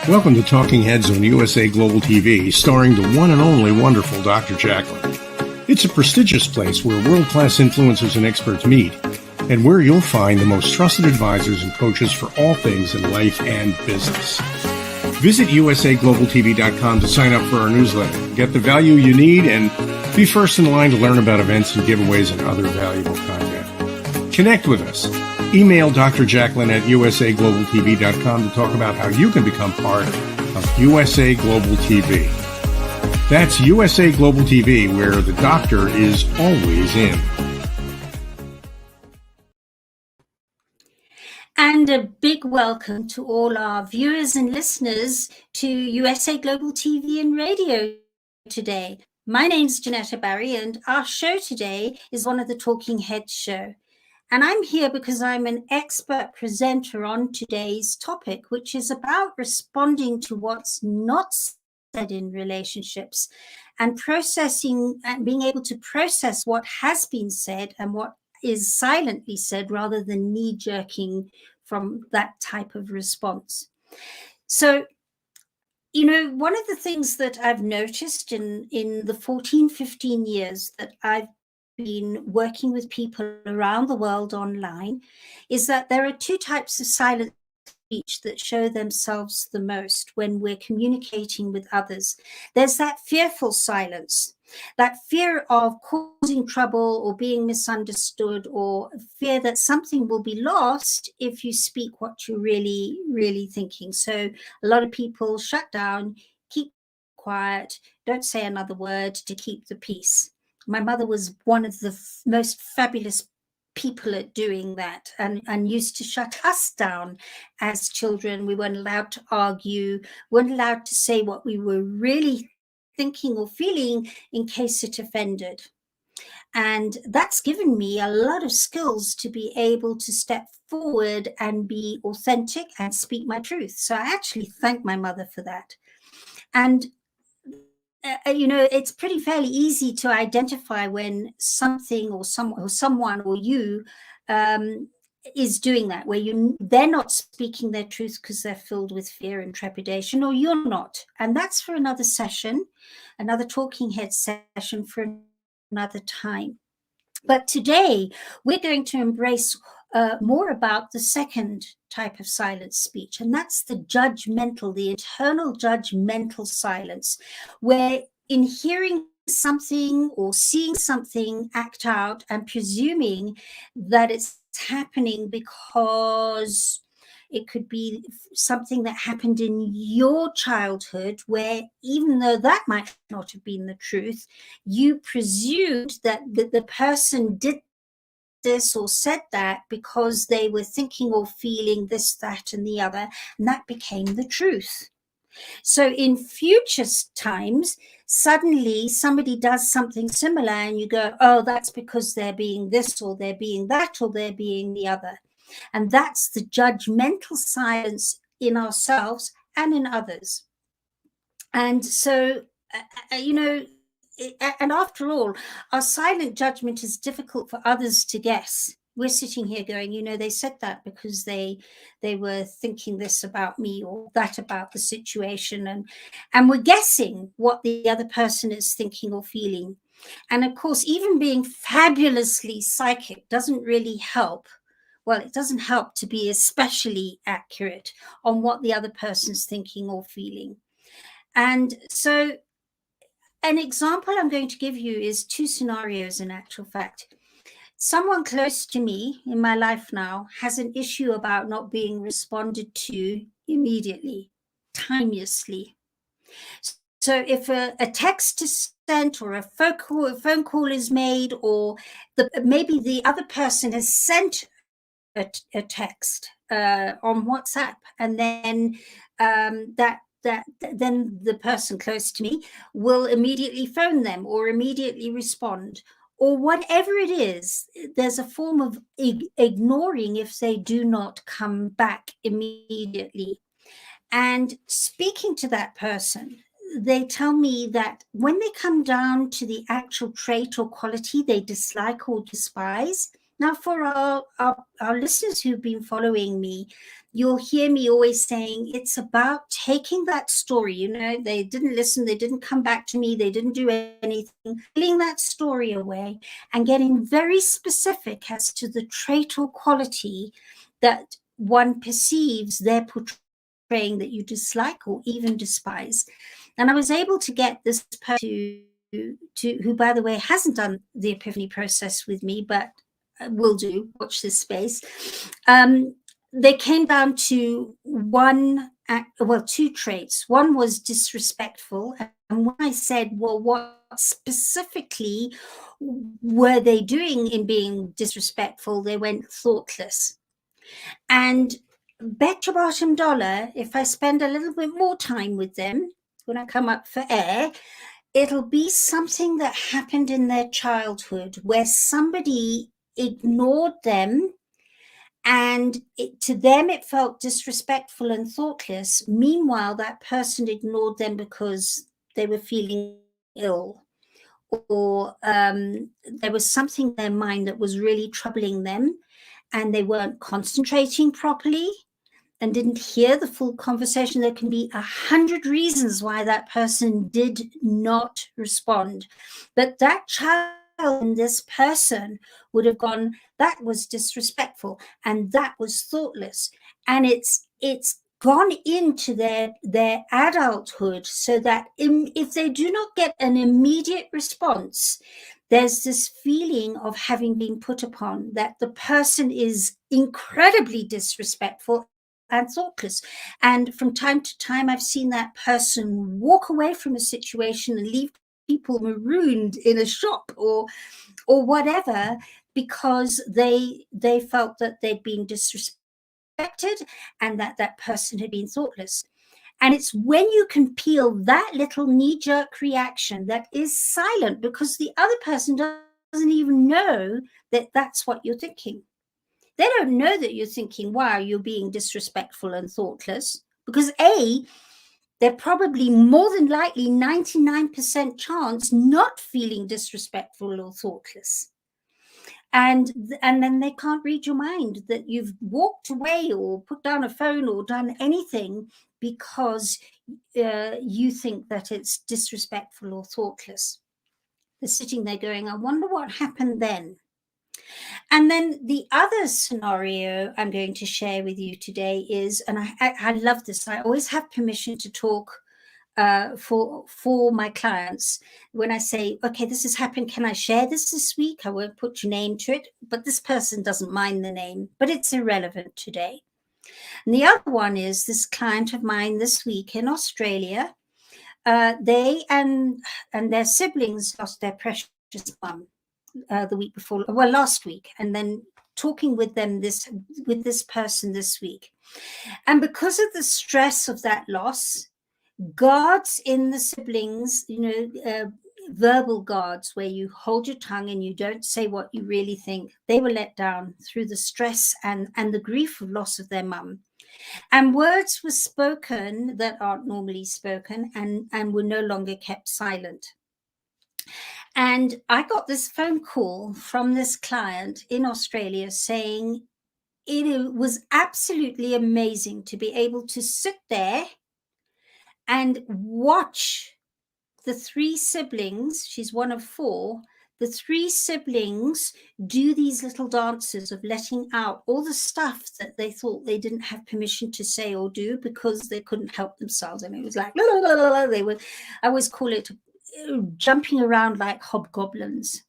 Welcome to Talking Heads on USA Global TV, starring the one and only wonderful Dr. Jacqueline. It's a prestigious place where world-class influencers and experts meet, and where you'll find the most trusted advisors and coaches for all things in life and business. Visit usaglobaltv.com to sign up for our newsletter, get the value you need, and be first in line to learn about events and giveaways and other valuable content. Connect with us. Email Dr. Jacqueline at usaglobaltv.com to talk about how you can become part of USA Global TV. That's USA Global TV, where the doctor is always in. And a big welcome to all our viewers and listeners to USA Global TV and Radio today. My name's Jenetta Barry, and our show today is one of the Talking Heads show. And I'm here because I'm an expert presenter on today's topic, which is about responding to what's not said in relationships and processing and being able to process what has been said and what is silently said rather than knee-jerking from that type of response. So, you know, one of the things that I've noticed in the 15 years that I've been working with people around the world online is that there are two types of silent speech that show themselves the most when we're communicating with others. There's that fearful silence, that fear of causing trouble or being misunderstood, or fear that something will be lost if you speak what you're really thinking. So a lot of people shut down, keep quiet, don't say another word to keep the peace. My mother was one of the most fabulous people at doing that and used to shut us down as children. We weren't allowed to argue, weren't allowed to say what we were really thinking or feeling in case it offended. And that's given me a lot of skills to be able to step forward and be authentic and speak my truth. So I actually thank my mother for that. And you know, it's pretty fairly easy to identify when something or someone or you is doing that, where they're not speaking their truth because they're filled with fear and trepidation, or you're not. And that's for another session, another Talking Head session for another time. But today we're going to embrace more about the second type of silent speech, and that's the judgmental, the internal judgmental silence, where in hearing something or seeing something act out and presuming that it's happening because it could be something that happened in your childhood, where even though that might not have been the truth, you presumed that the person did this or said that because they were thinking or feeling this, that, and the other, and that became the truth. So in future times, suddenly somebody does something similar and you go, oh, that's because they're being this or they're being that or they're being the other. And that's the judgmental silence in ourselves and in others. And so, you know, and after all, our silent judgment is difficult for others to guess. We're sitting here going, you know, they said that because they were thinking this about me or that about the situation. And we're guessing what the other person is thinking or feeling. And of course, even being fabulously psychic doesn't really help. Well, it doesn't help to be especially accurate on what the other person's thinking or feeling. And so an example I'm going to give you is two scenarios in actual fact. Someone close to me in my life now has an issue about not being responded to immediately, timelessly. So if a text is sent or a phone call is made, or maybe the other person has sent a text on WhatsApp, and then then the person close to me will immediately phone them or immediately respond, or whatever it is, there's a form of ignoring if they do not come back immediately. And speaking to that person, they tell me that when they come down to the actual trait or quality they dislike or despise, Now, for our listeners who've been following me, you'll hear me always saying it's about taking that story. You know, they didn't listen, they didn't come back to me, they didn't do anything, peeling that story away and getting very specific as to the trait or quality that one perceives they're portraying that you dislike or even despise. And I was able to get this person to who, by the way, hasn't done the Epiphany process with me, but will do, watch this space. They came down to two traits. One was disrespectful. And when I said, well, what specifically were they doing in being disrespectful? They went thoughtless. And bet your bottom dollar, if I spend a little bit more time with them when I come up for air, it'll be something that happened in their childhood where somebody ignored them, and to them it felt disrespectful and thoughtless. Meanwhile, that person ignored them because they were feeling ill, or there was something in their mind that was really troubling them, and they weren't concentrating properly and didn't hear the full conversation. There can be 100 reasons why that person did not respond. But that child and this person would have gone, that was disrespectful and that was thoughtless. And it's gone into their adulthood, so that if they do not get an immediate response, there's this feeling of having been put upon, that the person is incredibly disrespectful and thoughtless. And from time to time, I've seen that person walk away from a situation and leave people marooned in a shop or whatever, because they felt that they'd been disrespected and that person had been thoughtless. And it's when you can peel that little knee-jerk reaction that is silent, because the other person doesn't even know that that's what you're thinking. They don't know that you're thinking, wow, you're being disrespectful and thoughtless, because they're probably more than likely 99% chance not feeling disrespectful or thoughtless. And then they can't read your mind, that you've walked away or put down a phone or done anything because you think that it's disrespectful or thoughtless. They're sitting there going, I wonder what happened then. And then the other scenario I'm going to share with you today is, and I love this, I always have permission to talk for my clients. When I say, okay, this has happened, can I share this week? I won't put your name to it, but this person doesn't mind the name, but it's irrelevant today. And the other one is this client of mine this week in Australia. They and their siblings lost their precious mum the week before, well, last week, and then talking with them with this person this week. And because of the stress of that loss, guards in the siblings, verbal guards where you hold your tongue and you don't say what you really think, they were let down through the stress and the grief of loss of their mum. And words were spoken that aren't normally spoken and were no longer kept silent. And I got this phone call from this client in Australia saying it was absolutely amazing to be able to sit there and watch the three siblings, she's one of four, the three siblings do these little dances of letting out all the stuff that they thought they didn't have permission to say or do because they couldn't help themselves. And it was like, la, la, la, la, they were, I always call it jumping around like hobgoblins.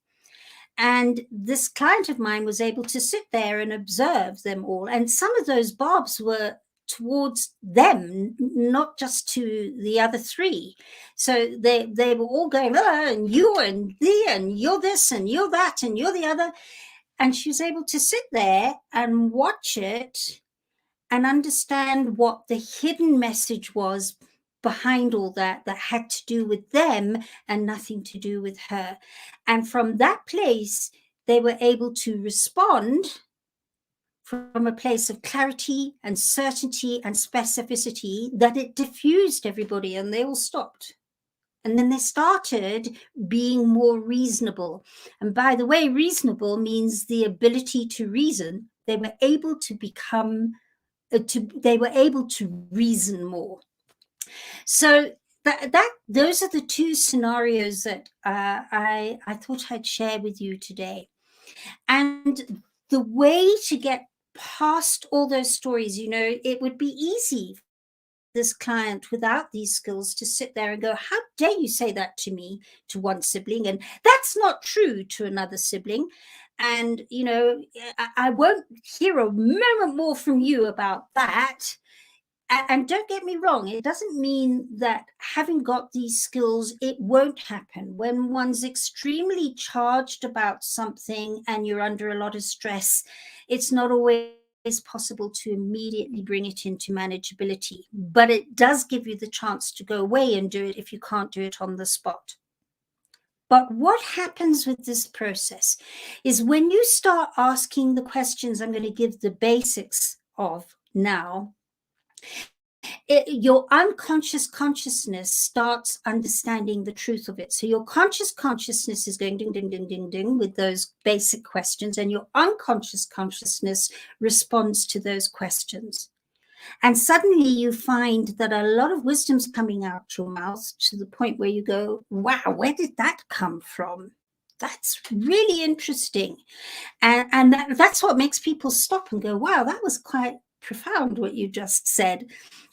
And this client of mine was able to sit there and observe them all. And some of those barbs were towards them, not just to the other three. So they were all going, oh, and you and thee, and you're this, and you're that, and you're the other. And she was able to sit there and watch it and understand what the hidden message was behind all that had to do with them and nothing to do with her. And from that place, they were able to respond from a place of clarity and certainty and specificity that it diffused everybody and they all stopped. And then they started being more reasonable. And by the way, reasonable means the ability to reason. They were able to become, they were able to reason more. So those are the two scenarios that I thought I'd share with you today. And the way to get past all those stories, it would be easy this client without these skills to sit there and go, how dare you say that to me, to one sibling, and that's not true, to another sibling. And I won't hear a moment more from you about that. And don't get me wrong, it doesn't mean that having got these skills, it won't happen. When one's extremely charged about something and you're under a lot of stress, it's not always possible to immediately bring it into manageability, but it does give you the chance to go away and do it if you can't do it on the spot. But what happens with this process is when you start asking the questions I'm going to give the basics of now, your unconscious consciousness starts understanding the truth of it. So your conscious consciousness is going ding, ding, ding, ding, ding with those basic questions, and your unconscious consciousness responds to those questions. And suddenly you find that a lot of wisdom's coming out your mouth to the point where you go, wow, where did that come from? That's really interesting. And that's what makes people stop and go, wow, that was quite profound what you just said.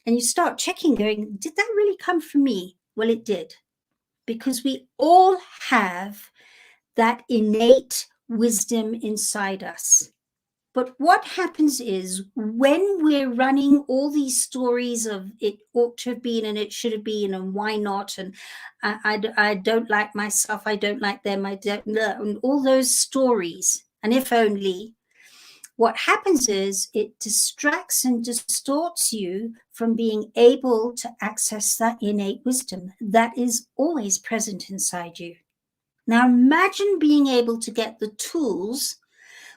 And you start checking, going, did that really come from me? Well, it did, because we all have that innate wisdom inside us. But what happens is when we're running all these stories of it ought to have been and it should have been and why not, and I don't like myself, I don't like them, I don't, and all those stories, and if only, what happens is it distracts and distorts you from being able to access that innate wisdom that is always present inside you. Now imagine being able to get the tools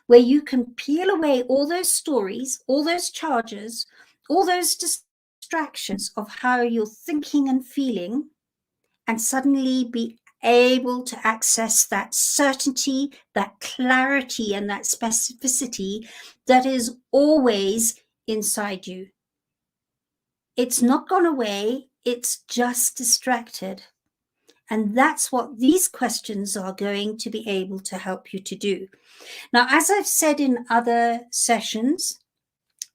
where you can peel away all those stories, all those charges, all those distractions of how you're thinking and feeling, and suddenly be able to access that certainty, that clarity, and that specificity that is always inside you. It's not gone away, it's just distracted. And that's what these questions are going to be able to help you to do. Now, as I've said in other sessions,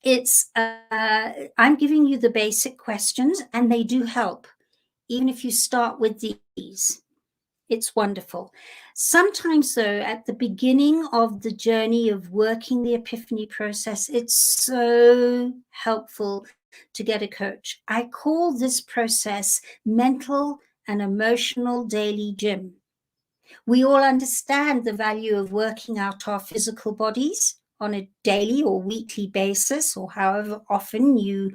I'm giving you the basic questions, and they do help. Even if you start with these, it's wonderful. Sometimes, though, at the beginning of the journey of working the Epiphany process, it's so helpful to get a coach. I call this process mental and emotional daily gym. We all understand the value of working out our physical bodies on a daily or weekly basis, or however often you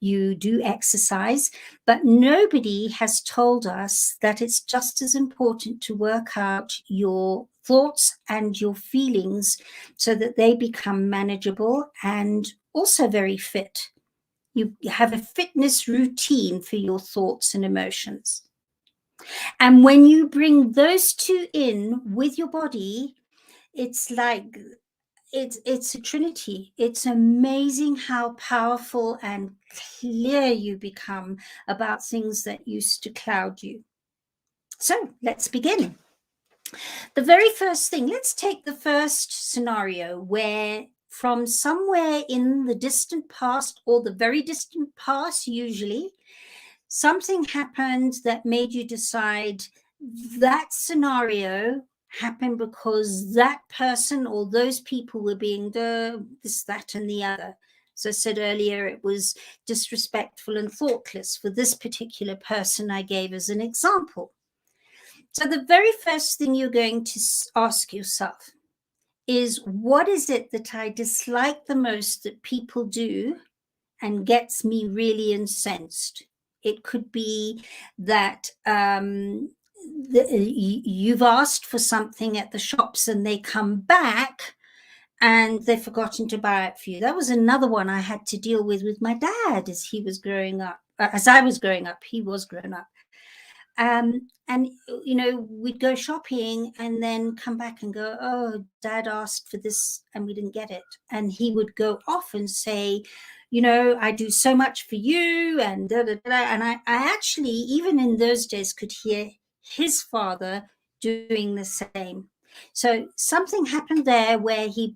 do exercise, but nobody has told us that it's just as important to work out your thoughts and your feelings so that they become manageable and also very fit. You have a fitness routine for your thoughts and emotions. And when you bring those two in with your body, it's like it's a trinity. It's amazing how powerful and clear you become about things that used to cloud you. So let's begin. The very first thing, let's take the first scenario where from somewhere in the distant past, or the very distant past usually, something happened that made you decide that scenario happened because that person or those people were being this, that, and the other. As I said earlier, it was disrespectful and thoughtless for this particular person I gave as an example. So the very first thing you're going to ask yourself is, what is it that I dislike the most that people do and gets me really incensed? It could be that you've asked for something at the shops and they come back and they've forgotten to buy it for you. That was another one I had to deal with my dad as he was growing up. As I was growing up, he was grown up. And we'd go shopping and then come back and go, oh, Dad asked for this and we didn't get it. And he would go off and say, I do so much for you, and da, da, da. And I actually, even in those days, could hear his father doing the same. So something happened there where he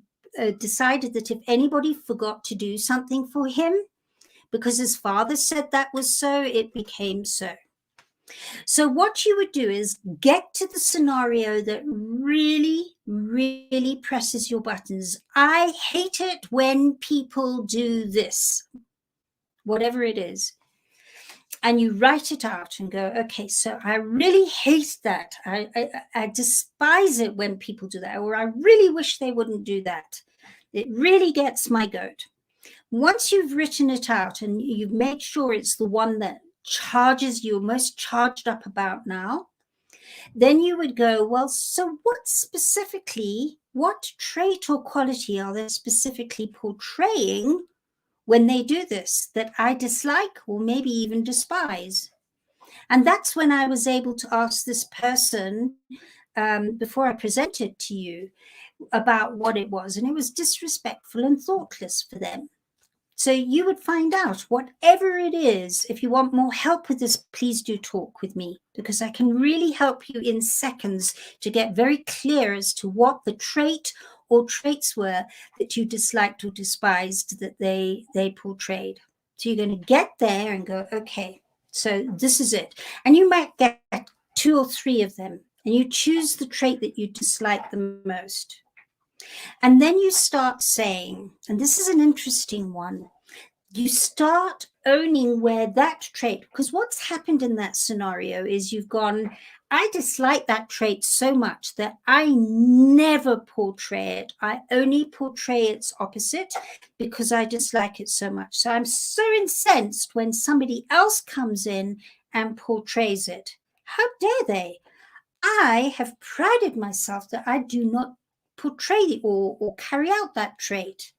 decided that if anybody forgot to do something for him, because his father said that was so, it became so. So what you would do is get to the scenario that really, really presses your buttons. I hate it when people do this, whatever it is. And you write it out and go, okay, so I really hate that. I despise it when people do that, or I really wish they wouldn't do that. It really gets my goat. Once you've written it out and you've made sure it's the one that charges you're most charged up about now, then you would go, well, so what trait or quality are they specifically portraying when they do this that I dislike or maybe even despise? And that's when I was able to ask this person, before I presented to you, about what it was. And it was disrespectful and thoughtless for them. So you would find out whatever it is. If you want more help with this, please do talk with me, because I can really help you in seconds to get very clear as to what the trait or traits were that you disliked or despised that they portrayed. So you're going to get there and go, okay, so this is it. And you might get 2 or 3 of them, and you choose the trait that you dislike the most. And then you start saying, and this is an interesting one, you start owning where that trait, because what's happened in that scenario is you've gone, I dislike that trait so much that I never portray it. I only portray its opposite because I dislike it so much. So I'm so incensed when somebody else comes in and portrays it. How dare they? I have prided myself that I do not portray or carry out that trait.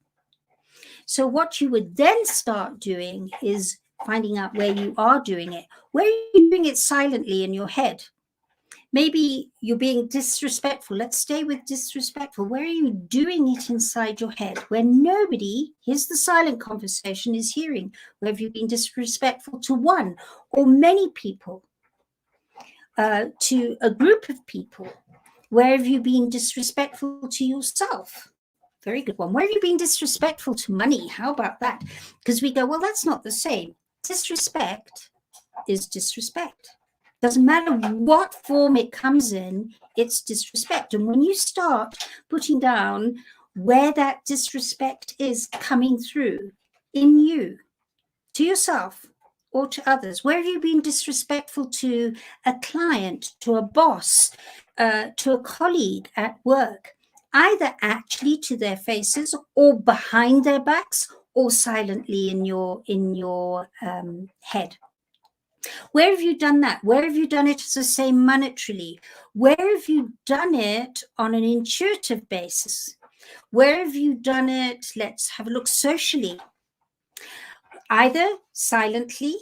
So what you would then start doing is finding out where you are doing it. Where are you doing it silently in your head? Maybe you're being disrespectful. Let's stay with disrespectful. Where are you doing it inside your head where nobody, here's the silent conversation, is hearing? Where have you been disrespectful to one or many people? To a group of people? Where have you been disrespectful to yourself? Very good one. Where have you been disrespectful to money? How about that? Because we go, well, that's not the same. Disrespect is disrespect. Doesn't matter what form it comes in, it's disrespect. And when you start putting down where that disrespect is coming through in you, to yourself, or to others, where have you been disrespectful to a client, to a boss, to a colleague at work, either actually to their faces or behind their backs or silently in your head? Where have you done that? Where have you done it, as I say, monetarily? Where have you done it on an intuitive basis? Where have you done it, let's have a look, socially? Either silently,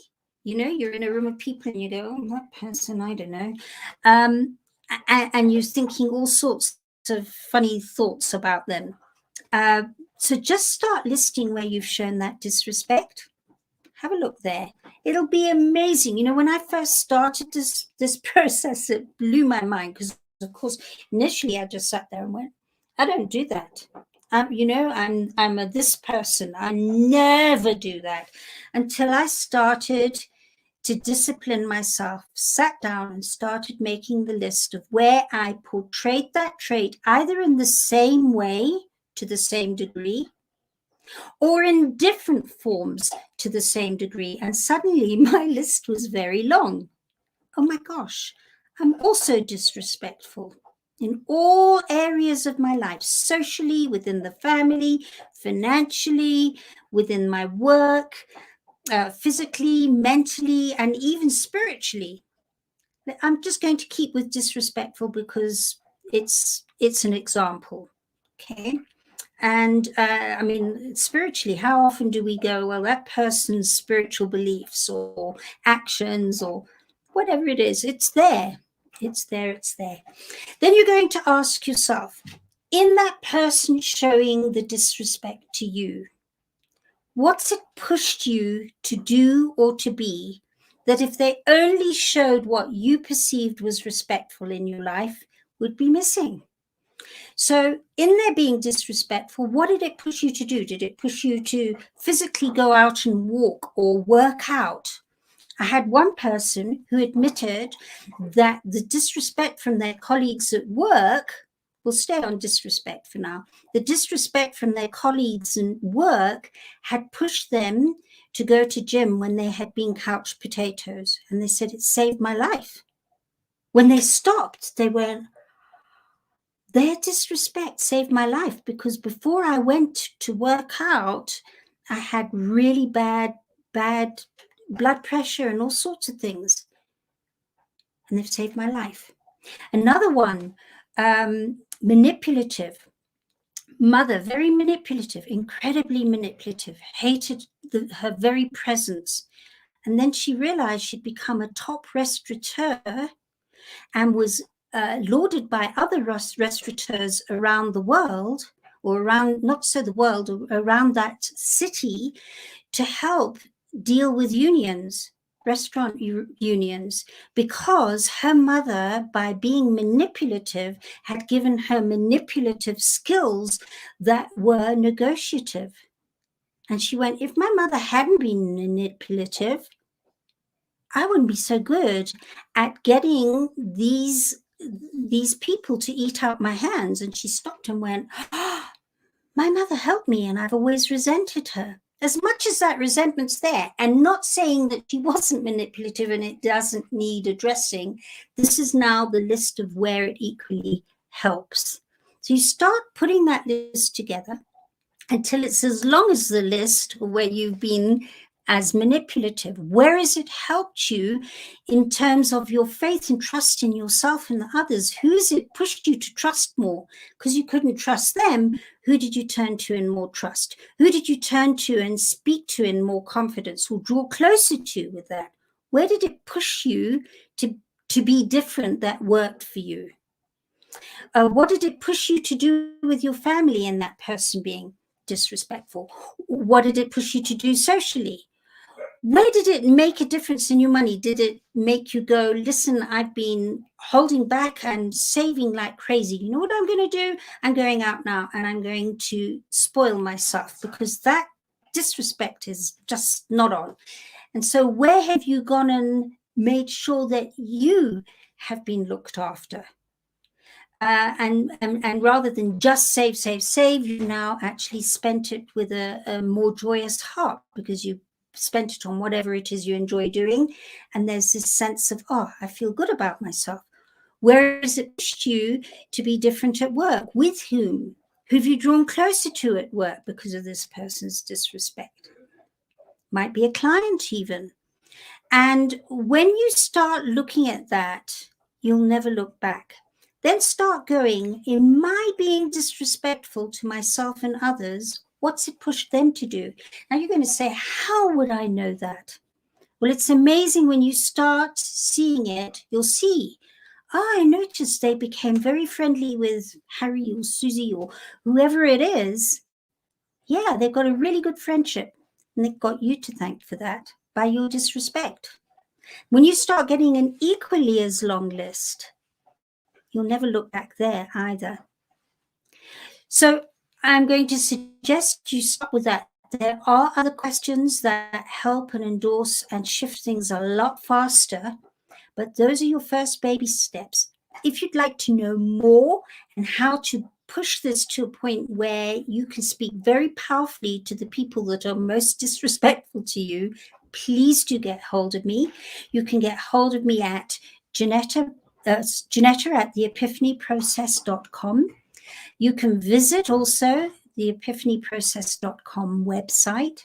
you're in a room of people and you go, oh, that person, I don't know. And you're thinking all sorts of funny thoughts about them. So just start listing where you've shown that disrespect. Have a look there. It'll be amazing. When I first started this process, it blew my mind because, of course, initially I just sat there and went, I don't do that. I'm this person. I never do that, until I started to discipline myself, sat down and started making the list of where I portrayed that trait, either in the same way to the same degree or in different forms to the same degree. And suddenly my list was very long. Oh my gosh, I'm also disrespectful in all areas of my life, socially, within the family, financially, within my work, physically, mentally, and even spiritually. I'm just going to keep with disrespectful because it's an example, okay? And I mean, spiritually, how often do we go, well, that person's spiritual beliefs or actions or whatever it is, it's there. It's there, it's there. Then you're going to ask yourself, in that person showing the disrespect to you, what's it pushed you to do or to be that if they only showed what you perceived was respectful in your life would be missing? So in their being disrespectful, what did it push you to do? Did it push you to physically go out and walk or work out? I had one person who admitted that the disrespect from their colleagues at work, we'll stay on disrespect for now, the disrespect from their colleagues at work had pushed them to go to gym when they had been couch potatoes. And they said, it saved my life. When they stopped, they went, their disrespect saved my life, because before I went to work out, I had really bad blood pressure and all sorts of things. And they've saved my life. Another one, manipulative. Mother, very manipulative, incredibly manipulative, hated her very presence. And then she realized she'd become a top restaurateur and was lauded by other restaurateurs around the world, or around, not so the world, around that city, to help deal with unions, restaurant unions, because her mother, by being manipulative, had given her manipulative skills that were negotiative. And she went, if my mother hadn't been manipulative, I wouldn't be so good at getting these people to eat out my hands. And she stopped and went, oh, my mother helped me and I've always resented her. As much as that resentment's there, and not saying that she wasn't manipulative and it doesn't need addressing, this is now the list of where it equally helps. So you start putting that list together until it's as long as the list where you've been as manipulative. Where has it helped you in terms of your faith and trust in yourself and the others? Who has it pushed you to trust more? Because you couldn't trust them. Who did you turn to in more trust? Who did you turn to and speak to in more confidence, or draw closer to with that? Where did it push you to be different that worked for you? What did it push you to do with your family and that person being disrespectful? What did it push you to do socially? Where did it make a difference in your money? Did it make you go, listen, I've been holding back and saving like crazy. You know what I'm going to do? I'm going out now and I'm going to spoil myself, because that disrespect is just not on. And so where have you gone and made sure that you have been looked after? And rather than just save, you now actually spent it with a more joyous heart, because you spent it on whatever it is you enjoy doing. And there's this sense of, oh, I feel good about myself. Where has it pushed you to be different at work? With whom? Who have you drawn closer to at work because of this person's disrespect? Might be a client even. And when you start looking at that, you'll never look back. Then start going, in my being disrespectful to myself and others, what's it pushed them to do? Now you're going to say, how would I know that? Well, it's amazing when you start seeing it, you'll see, I noticed they became very friendly with Harry or Susie or whoever it is. Yeah, they've got a really good friendship, and they've got you to thank for that by your disrespect. When you start getting an equally as long list, you'll never look back there either. So I'm going to suggest you start with that. There are other questions that help and endorse and shift things a lot faster, but those are your first baby steps. If you'd like to know more and how to push this to a point where you can speak very powerfully to the people that are most disrespectful to you, please do get hold of me. You can get hold of me at Jenetta at theepiphanyprocess.com. You can visit also the epiphanyprocess.com website.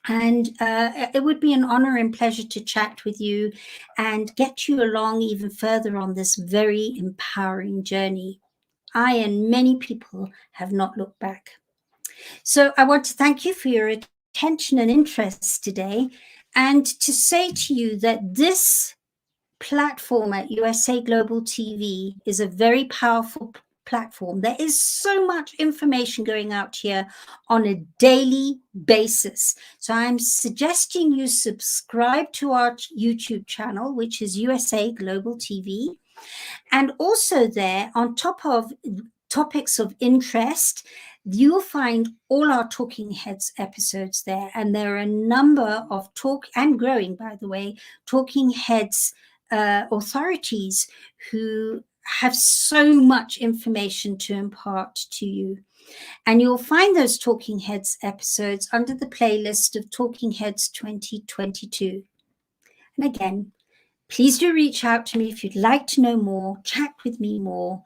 And it would be an honor and pleasure to chat with you and get you along even further on this very empowering journey. I and many people have not looked back. So I want to thank you for your attention and interest today, and to say to you that this platform at USA Global TV is a very powerful platform. There is so much information going out here on a daily basis. So I'm suggesting you subscribe to our YouTube channel, which is USA Global TV. And also there, on top of topics of interest, you'll find all our Talking Heads episodes there. And there are a number of and growing, by the way, Talking Heads authorities who have so much information to impart to you. And you'll find those Talking Heads episodes under the playlist of Talking Heads 2022. And again, please do reach out to me if you'd like to know more, chat with me more.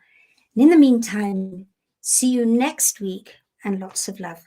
And in the meantime, see you next week, and lots of love.